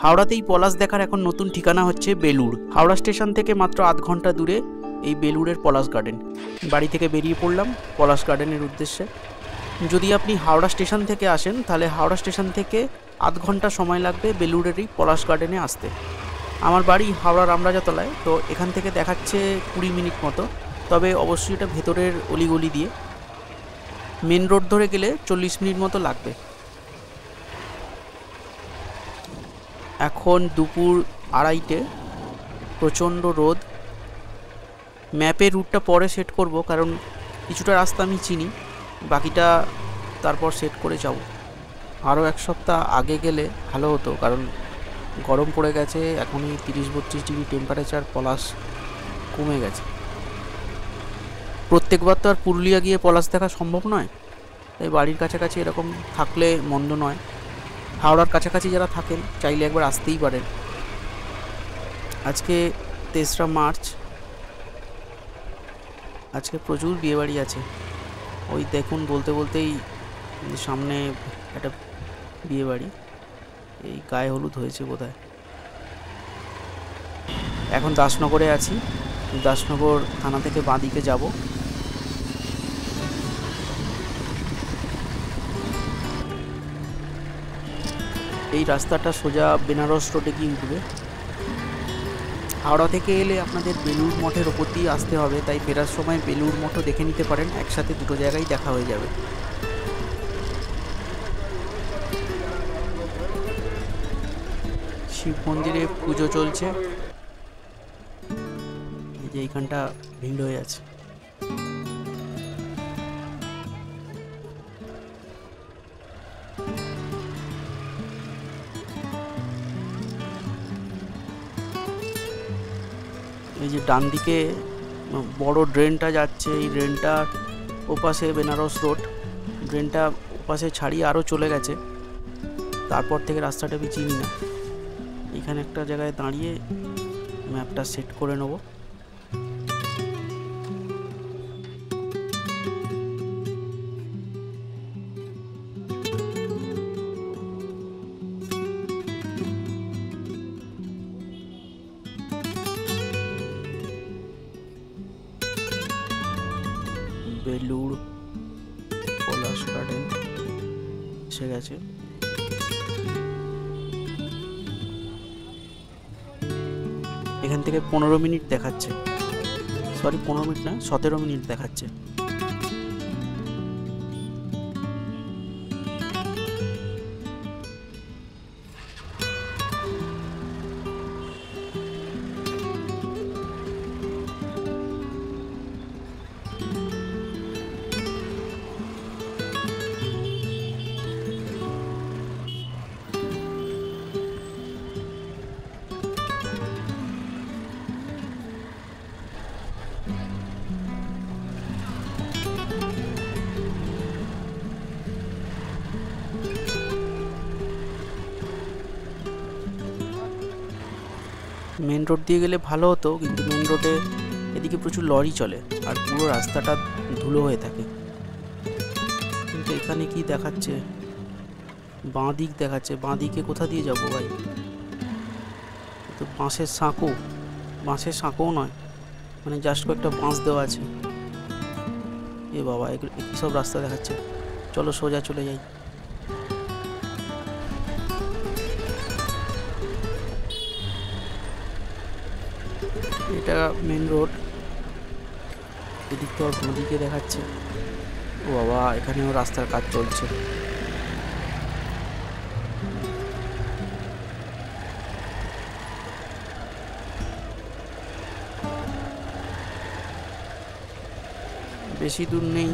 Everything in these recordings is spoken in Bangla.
হাওড়াতেই পলাশ দেখার এখন নতুন ঠিকানা হচ্ছে বেলুড়। হাওড়া স্টেশন থেকে মাত্র আধ ঘন্টা দূরে এই বেলুড়ের পলাশ গার্ডেন। বাড়ি থেকে বেরিয়ে পড়লাম পলাশ গার্ডেনের উদ্দেশ্যে। যদি আপনি হাওড়া স্টেশন থেকে আসেন তাহলে হাওড়া স্টেশন থেকে আধ ঘন্টা সময় লাগবে বেলুড়ের এই পলাশ গার্ডেনে আসতে। আমার বাড়ি হাওড়া রামরাজাতলায়, তো এখান থেকে দেখাচ্ছে 20 মিনিট মতো, তবে অবশ্যই এটা ভেতরের অলিগলি দিয়ে। মেন রোড ধরে গেলে 40 মিনিট মতো লাগবে। এখন দুপুর 2:30, প্রচণ্ড রোদ। ম্যাপে রুটটা পরে সেট করব, কারণ কিছুটা রাস্তা আমি চিনি, বাকিটা তারপর সেট করে যাব। আরও 1 সপ্তাহ আগে গেলে ভালো হতো, কারণ গরম পড়ে গেছে, এখনই 30-32 ডিগ্রি টেম্পারেচার, পলাশ কমে গেছে। প্রত্যেকবার তো আর পুরুলিয়া গিয়ে পলাশ দেখা সম্ভব নয়, তাই বাড়ির কাছাকাছি এরকম থাকলে মন্দ নয়। হাওড়ার কাছাকাছি যারা থাকেন চাইলে একবার আসতেই পারেন। আজকে 3রা মার্চ, আজকে প্রচুর বিয়েবাড়ি আছে। ওই দেখুন, বলতে বলতেই সামনে একটা বিয়েবাড়ি, এই গায়ে হলুদ হয়েছে বোধহয়। এখন দাসনগরে আছি, দাসনগর থানা থেকে বাঁদিকে যাব। এই রাস্তাটা সোজা বেনারস রোডে গিয়ে উঠবে। হাওড়া থেকে এলে আপনাদের বেলুড় মঠের ওপর দিয়ে আসতে হবে, তাই ফেরার সময় বেলুড় মঠও দেখে নিতে পারেন, একসাথে দুটো জায়গায় দেখা হয়ে যাবে। শিব মন্দিরে পুজো চলছে, এই যে এইখানটা ভিড় হয়ে আছে। এই যে ডান দিকে বড় ড্রেনটা যাচ্ছে, এই ড্রেনটার ওপাশে বেনারস রোড। ড্রেনটা ওপাশে ছাড়িয়ে আরও চলে গেছে, তারপর থেকে রাস্তাটা আমি চিনি না। এখানে একটা জায়গায় দাঁড়িয়ে ম্যাপটা সেট করে নেব। বেলুড় পলাশ গার্ডেন এসে গেছে। এখান থেকে 15 মিনিট দেখাচ্ছে, সরি 15 মিনিট না, 17 মিনিট দেখাচ্ছে। মেন রোড দিয়ে গেলে ভালো হতো, কিন্তু মেন রোডে এদিকে প্রচুর লরি চলে আর পুরো রাস্তাটা ধুলো হয়ে থাকে। কিন্তু এখানে কি দেখাচ্ছে, বাঁ দিক দেখাচ্ছে। বাঁ দিকে কোথা দিয়ে যাবো ভাই? তো বাঁশের সাঁকো, বাঁশের সাঁকোও নয়, মানে জাস্ট কয়েকটা বাঁশ দেওয়া আছে। এ বাবা, এগুলো কী সব রাস্তা দেখাচ্ছে। চলো সোজা চলে যাই। এটা মেন রোড, এদিক তো নদীকে দেখাচ্ছে। ও বাবা, এখানেও রাস্তার কাজ চলছে। বেশি দূর নেই,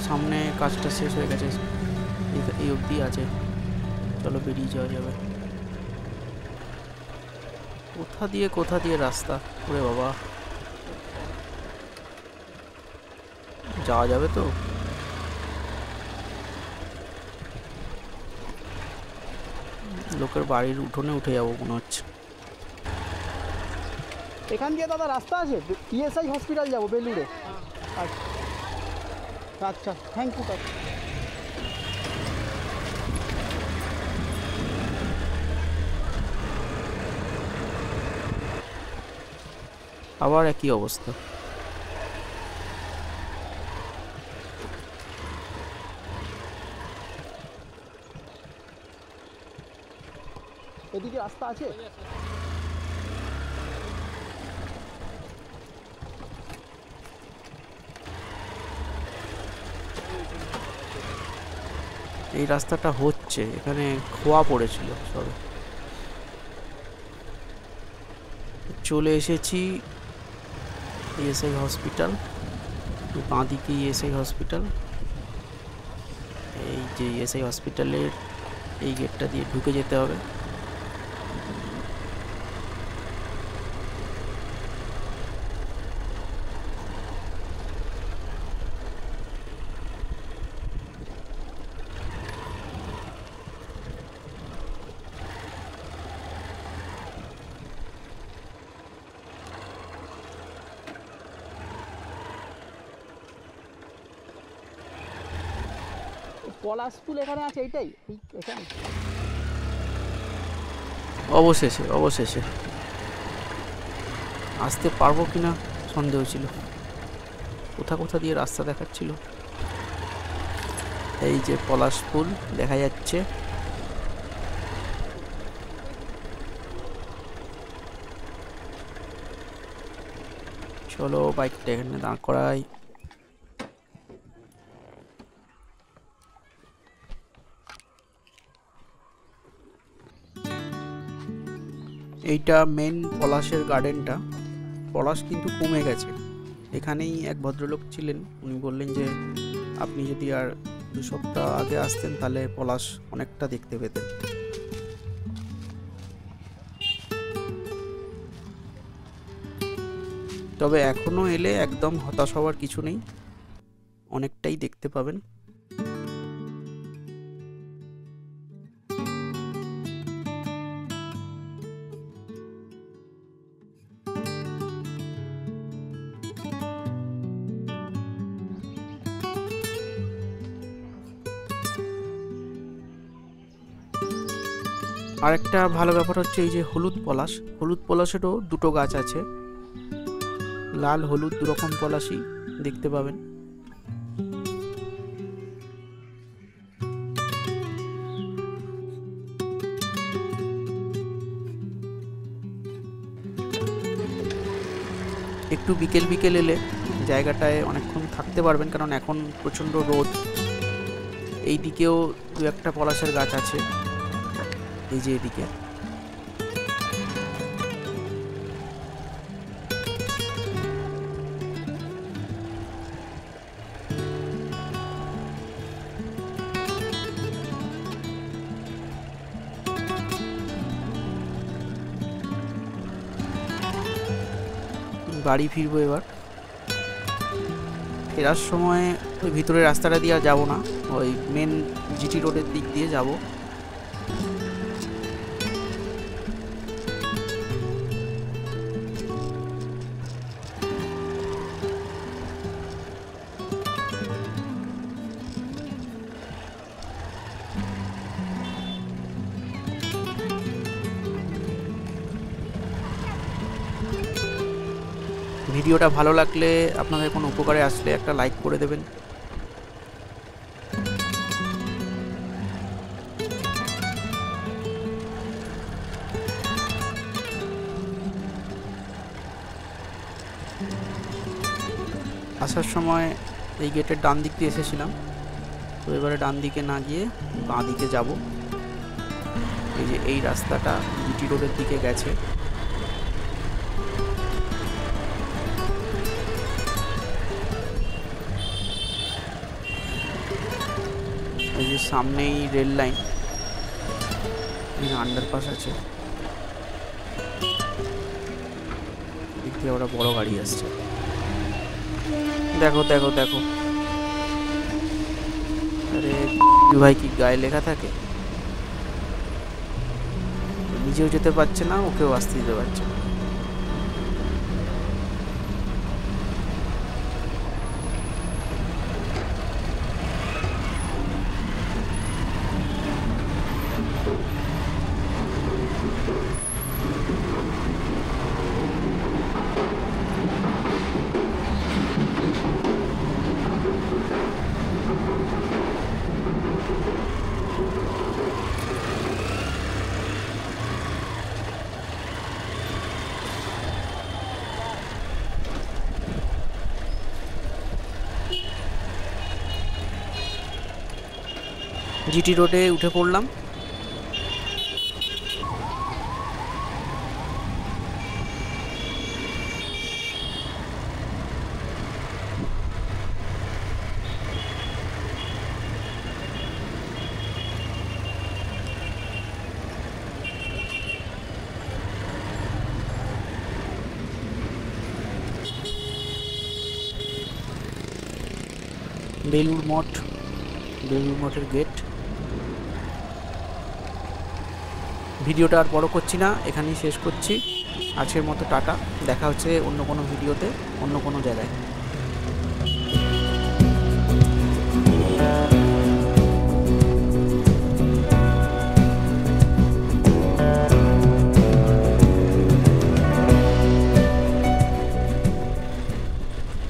সামনে কাজটা শেষ হয়ে গেছে, এই অবধি আছে। চলো বেরিয়ে যাওয়া যাবে। কোথা দিয়ে রাস্তা, ওরে বাবা, যাওয়া যাবে তো? লোকের বাড়ির উঠোনে উঠে যাবো মনে হচ্ছে। এখান দিয়ে দাদা রাস্তা আছে, ইএসআই হসপিটাল যাবো বেলুড়ে। আচ্ছা আচ্ছা, থ্যাংক ইউ দাদা। আবার একই অবস্থা। এদিকে রাস্তা আছে? এই রাস্তাটা হচ্ছে, এখানে খোয়া পড়েছিল সবে। চলে এসেছি ইএসআই হসপিটাল, বাঁ দিকে ইএসআই হসপিটাল। এই যে ইএসআই হসপিটালের এই গেটটা দিয়ে ঢুকে যেতে হবে। পলাশপুল এখানে আছে, এইটাই এখানে? অবশেষে অবশেষে আসতে পারবো কিনা সন্দেহ ছিল, কোথা কোথা দিয়ে রাস্তা দেখাচ্ছিল। এই যে পলাশপুল দেখা যাচ্ছে। চলো বাইকটা এখানে দাঁড় করাই। এইটা মেন পলাশের গার্ডেনটা। পলাশ কিন্তু কমে গেছে। এখানেই এক ভদ্রলোক ছিলেন, উনি বললেন যে আপনি যদি আর 2 সপ্তাহ আগে আসতেন তাহলে পলাশ অনেকটা দেখতে পেতেন। তবে এখনো এলে একদম হতাশ হওয়ার কিছু নেই, অনেকটাই দেখতে পাবেন। আরেকটা ভালো ব্যাপার হচ্ছে এই যে হলুদ পলাশেরও 2টো গাছ আছে, লাল হলুদ 2 রকম পলাশই দেখতে পাবেন। একটু বিকেল বিকেল এলে জায়গাটায় অনেকক্ষণ থাকতে পারবেন, কারণ এখন প্রচণ্ড রোদ। এই দিকেও 2-1টা পলাশের গাছ আছে, এই যে এদিকে। বাড়ি ফিরবো এবার। ফেরার সময় ওই ভিতরের রাস্তাটা দিয়ে আর যাবো না, ওই মেন জিটি রোডের দিক দিয়ে যাব। ভিডিওটা ভালো লাগলে, আপনাদের কোনো উপকারে আসলে একটা লাইক করে দেবেন। আসার সময় এই গেটের ডান দিক দিয়ে এসেছিলাম, তো এবারে ডান দিকে না গিয়ে বাঁ দিকে যাব। এই যে এই রাস্তাটা জিটি রোডের দিকে গেছে। এই যে সামনেই রেল লাইন, আন্ডারপাস আছে, দিক দিয়ে ওরা বড় গাড়ি আসছে। দেখো দেখো দেখো, আরে ভাই কি গায়ে লেখা থাকে, নিজেও যেতে পারছে না, ওকেও আসতে দিতে পারছে না। জিটি রোডে উঠে পড়লাম। বেলুড় মঠ, বেলুড় মঠের গেট। ভিডিওটা আর বড় করছি না, এখানেই শেষ করছি। আজকের মতো টাটা, দেখা হচ্ছে অন্য কোনো ভিডিওতে, অন্য কোনো জায়গায়।